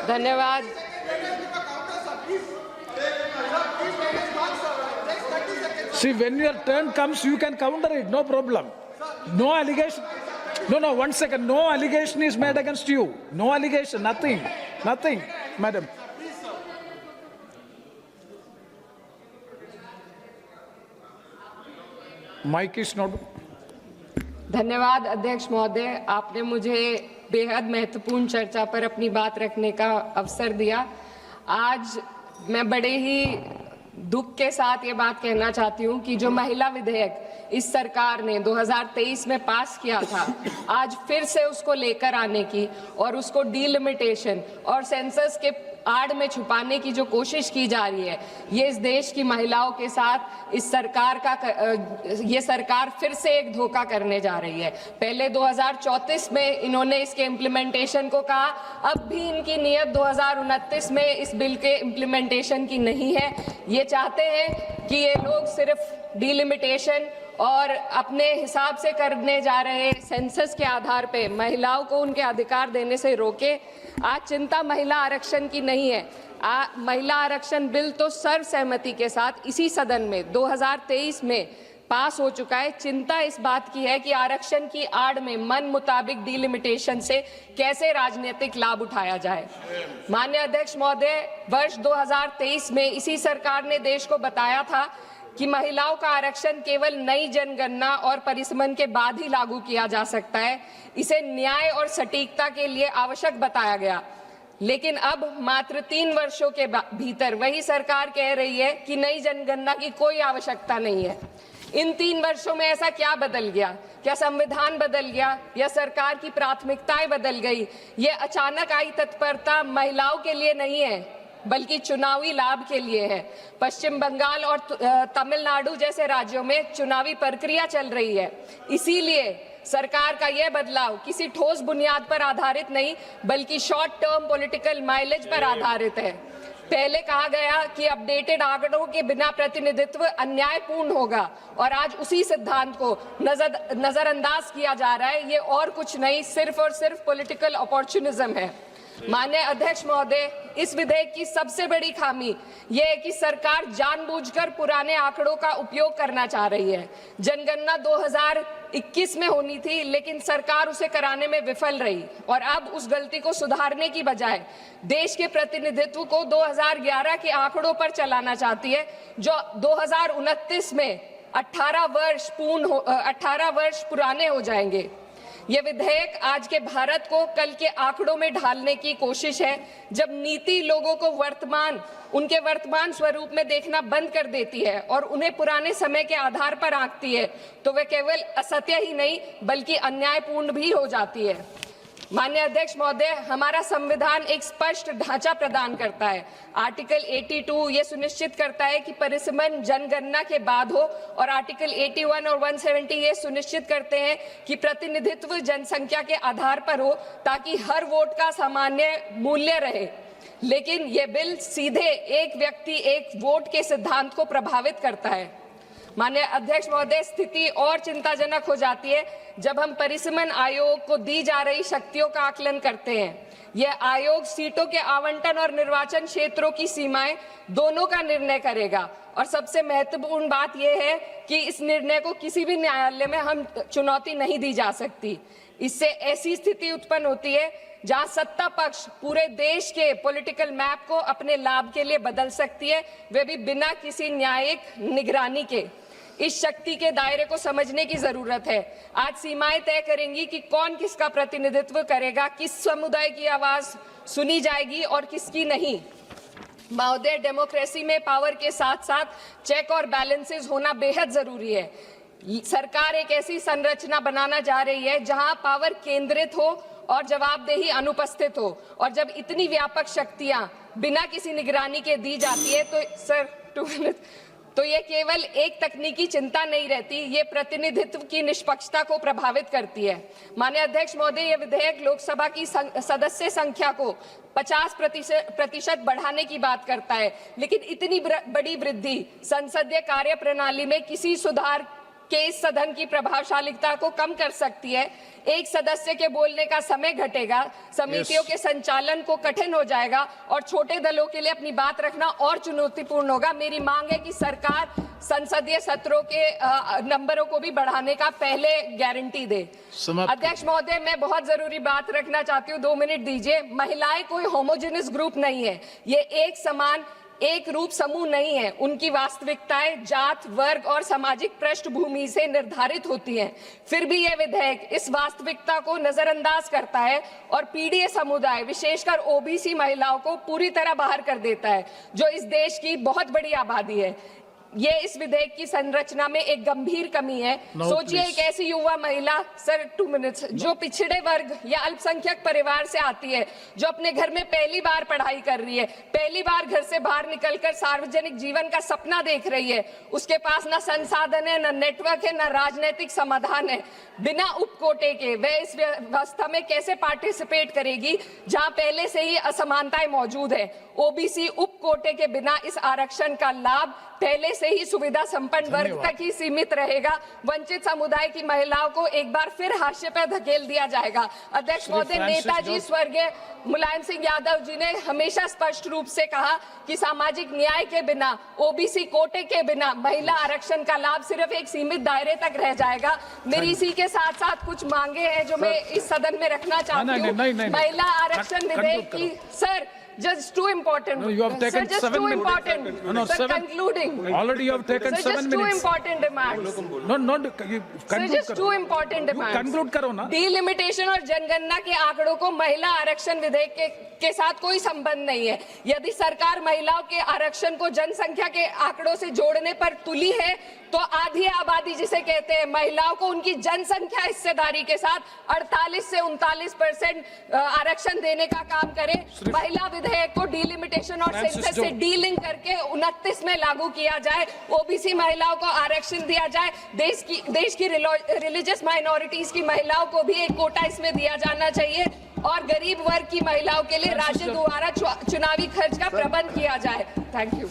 धन्यवाद। See, when your turn comes, you can counter it, no problem. No allegation. No, 1 second. No allegation is made against you. No allegation, nothing, madam. Mic is not. धन्यवाद अध्यक्ष महोदय, आपने मुझे बेहद महत्वपूर्ण चर्चा पर अपनी बात रखने का अवसर दिया। आज मैं बड़े ही दुख के साथ ये बात कहना चाहती हूँ कि जो महिला विधेयक इस सरकार ने 2023 में पास किया था, आज फिर से उसको लेकर आने की और उसको डीलिमिटेशन और सेंसस के आड़ में छुपाने की जो कोशिश की जा रही है, ये इस देश की महिलाओं के साथ ये सरकार फिर से एक धोखा करने जा रही है। पहले 2034 में इन्होंने इसके इम्प्लीमेंटेशन को कहा, अब भी इनकी नीयत 2029 में इस बिल के इम्प्लीमेंटेशन की नहीं है। ये चाहते हैं कि ये लोग सिर्फ डीलिमिटेशन और अपने हिसाब से करने जा रहे सेंसस के आधार पे महिलाओं को उनके अधिकार देने से रोके। आज चिंता महिला आरक्षण की नहीं है। महिला आरक्षण बिल तो सर्वसहमति के साथ इसी सदन में 2023 में पास हो चुका है। चिंता इस बात की है कि आरक्षण की आड़ में मन मुताबिक डीलिमिटेशन से कैसे राजनीतिक लाभ उठाया जाए। माननीय अध्यक्ष महोदय, वर्ष 2023 में इसी सरकार ने देश को बताया था कि महिलाओं का आरक्षण केवल नई जनगणना और परिसीमन के बाद ही लागू किया जा सकता है। इसे न्याय और सटीकता के लिए आवश्यक बताया गया, लेकिन अब मात्र 3 वर्षों के भीतर वही सरकार कह रही है कि नई जनगणना की कोई आवश्यकता नहीं है। इन 3 वर्षों में ऐसा क्या बदल गया? क्या संविधान बदल गया या सरकार की प्राथमिकताएं बदल गई? ये अचानक आई तत्परता महिलाओं के लिए नहीं है, बल्कि चुनावी लाभ के लिए है। पश्चिम बंगाल और तमिलनाडु जैसे राज्यों में चुनावी प्रक्रिया चल रही है, इसीलिए सरकार का यह बदलाव किसी ठोस बुनियाद पर आधारित नहीं, बल्कि शॉर्ट टर्म पॉलिटिकल माइलेज पर आधारित है। पहले कहा गया कि अपडेटेड आंकड़ों के बिना प्रतिनिधित्व अन्यायपूर्ण होगा, और आज उसी सिद्धांत को नजरअंदाज किया जा रहा है। ये और कुछ नहीं, सिर्फ और सिर्फ पॉलिटिकल अपॉर्चुनिज्म है। माननीय अध्यक्ष महोदय, इस विधेयक की सबसे बड़ी खामी यह है कि सरकार जानबूझकर पुराने आंकड़ों का उपयोग करना चाह रही है। जनगणना 2021 में होनी थी, लेकिन सरकार उसे कराने में विफल रही, और अब उस गलती को सुधारने की बजाय देश के प्रतिनिधित्व को 2011 के आंकड़ों पर चलाना चाहती है, जो 2029 में 18 वर्ष पुराने हो जाएंगे। ये विधेयक आज के भारत को कल के आंकड़ों में ढालने की कोशिश है। जब नीति लोगों को उनके वर्तमान स्वरूप में देखना बंद कर देती है और उन्हें पुराने समय के आधार पर आंकती है, तो वे केवल असत्य ही नहीं बल्कि अन्यायपूर्ण भी हो जाती है। माननीय अध्यक्ष महोदय, हमारा संविधान एक स्पष्ट ढांचा प्रदान करता है। आर्टिकल 82 ये सुनिश्चित करता है कि परिसीमन जनगणना के बाद हो, और आर्टिकल 81 और 170 ये सुनिश्चित करते हैं कि प्रतिनिधित्व जनसंख्या के आधार पर हो, ताकि हर वोट का सामान्य मूल्य रहे। लेकिन ये बिल सीधे एक व्यक्ति एक वोट के सिद्धांत को प्रभावित करता है। माननीय अध्यक्ष महोदय, स्थिति और चिंताजनक हो जाती है जब हम परिसीमन आयोग को दी जा रही शक्तियों का आकलन करते हैं। यह आयोग सीटों के आवंटन और निर्वाचन क्षेत्रों की सीमाएं दोनों का निर्णय करेगा, और सबसे महत्वपूर्ण बात यह है कि इस निर्णय को किसी भी न्यायालय में हम चुनौती नहीं दी जा सकती। इससे ऐसी स्थिति उत्पन्न होती है जहां सत्ता पक्ष पूरे देश के पॉलिटिकल मैप को अपने लाभ के लिए बदल सकती है, वे भी बिना किसी न्यायिक निगरानी के। इस शक्ति के दायरे को समझने की जरूरत है। आज सीमाएं तय करेंगी कि कौन किसका प्रतिनिधित्व करेगा, किस समुदाय की आवाज सुनी जाएगी और किसकी नहीं। महोदय, डेमोक्रेसी में पावर के साथ साथ चेक और बैलेंसेस होना बेहद जरूरी है। सरकार एक ऐसी संरचना बनाना जा रही है जहां पावर केंद्रित हो और जवाबदेही अनुपस्थित हो, और जब इतनी व्यापक शक्तियां बिना किसी निगरानी के दी जाती है तो ये केवल एक तकनीकी चिंता नहीं रहती, ये प्रतिनिधित्व की निष्पक्षता को प्रभावित करती है। माननीय अध्यक्ष महोदय, ये विधेयक लोकसभा की सदस्य संख्या को 50% बढ़ाने की बात करता है, लेकिन इतनी बड़ी वृद्धि संसदीय कार्य प्रणाली में किसी सुधार के इस सदन की प्रभावशालीता को कम कर सकती है। एक सदस्य के बोलने का समय घटेगा, समितियों के संचालन को कठिन हो जाएगा और छोटे दलों के लिए अपनी बात रखना और चुनौतीपूर्ण होगा। मेरी मांग है कि सरकार संसदीय सत्रों के नंबरों को भी बढ़ाने का पहले गारंटी दे। अध्यक्ष महोदय, मैं बहुत जरूरी बात रखना चाहती हूँ, 2 मिनट दीजिए। महिलाएं कोई होमोजेनियस ग्रुप नहीं है, ये एक समान एक रूप समूह नहीं है। उनकी वास्तविकताएं जात, वर्ग और सामाजिक पृष्ठभूमि से निर्धारित होती हैं। फिर भी यह विधेयक इस वास्तविकता को नजरअंदाज करता है और पीड़ित समुदाय, विशेषकर ओबीसी महिलाओं को पूरी तरह बाहर कर देता है, जो इस देश की बहुत बड़ी आबादी है। ये इस विधेयक की संरचना में एक गंभीर कमी है। सोचिए, एक ऐसी युवा महिला, सर 2 मिनट्स, जो पिछड़े वर्ग या अल्पसंख्यक परिवार से आती है, जो अपने घर में पहली बार पढ़ाई कर रही है, पहली बार घर से बाहर निकलकर सार्वजनिक जीवन का सपना देख रही है। उसके पास ना संसाधन है, ना नेटवर्क है, ना राजनीतिक समाधान है। बिना उपकोटे के वह इस व्यवस्था में कैसे पार्टिसिपेट करेगी जहां पहले से ही असमानताएं मौजूद है। ओबीसी उपकोटे के बिना इस आरक्षण का लाभ पहले से ही सुविधा संपन्न वर्ग तक ही सीमित रहेगा। वंचित समुदाय की महिलाओं को एक बार फिर हाशिए पर धकेल दिया जाएगा। अध्यक्ष महोदय, नेताजी स्वर्गीय मुलायम सिंह यादव जी ने हमेशा स्पष्ट रूप से कहा कि सामाजिक न्याय के बिना, ओबीसी कोटे के बिना महिला आरक्षण का लाभ सिर्फ एक सीमित दायरे तक रह जाएगा। मेरी इसी के साथ साथ कुछ मांगे हैं जो मैं इस सदन में रखना चाहती हूँ। महिला आरक्षण विधेयक की, sir, just too important. No, you have taken sir, just 7 too minutes. important. No, sir, 7. concluding. Already you have taken Sir, 7 just too minutes. important demands. No, you Sir, conclude just करो. too important demands. conclude करो ना. Delimitation और जनगणना के आंकड़ों को महिला आरक्षण विधेयक के साथ कोई संबंध नहीं है। यदि सरकार महिलाओं के आरक्षण को जनसंख्या के आंकड़ों से जोड़ने पर तुली है, तो आधी आबादी जिसे कहते हैं, महिलाओं को उनकी जनसंख्या हिस्सेदारी के साथ 48 से 39% आरक्षण देने का काम करे। महिला विधेयक को डिलिमिटेशन और सेंसस से डीलिंक करके 29 में लागू किया जाए। ओबीसी महिलाओं को आरक्षण दिया जाए। देश की रिलीजियस माइनॉरिटीज की महिलाओं को भी एक कोटा इसमें दिया जाना चाहिए और गरीब वर्ग की महिलाओं के लिए राज्य द्वारा चुनावी खर्च का प्रबंध किया जाए। Thank you.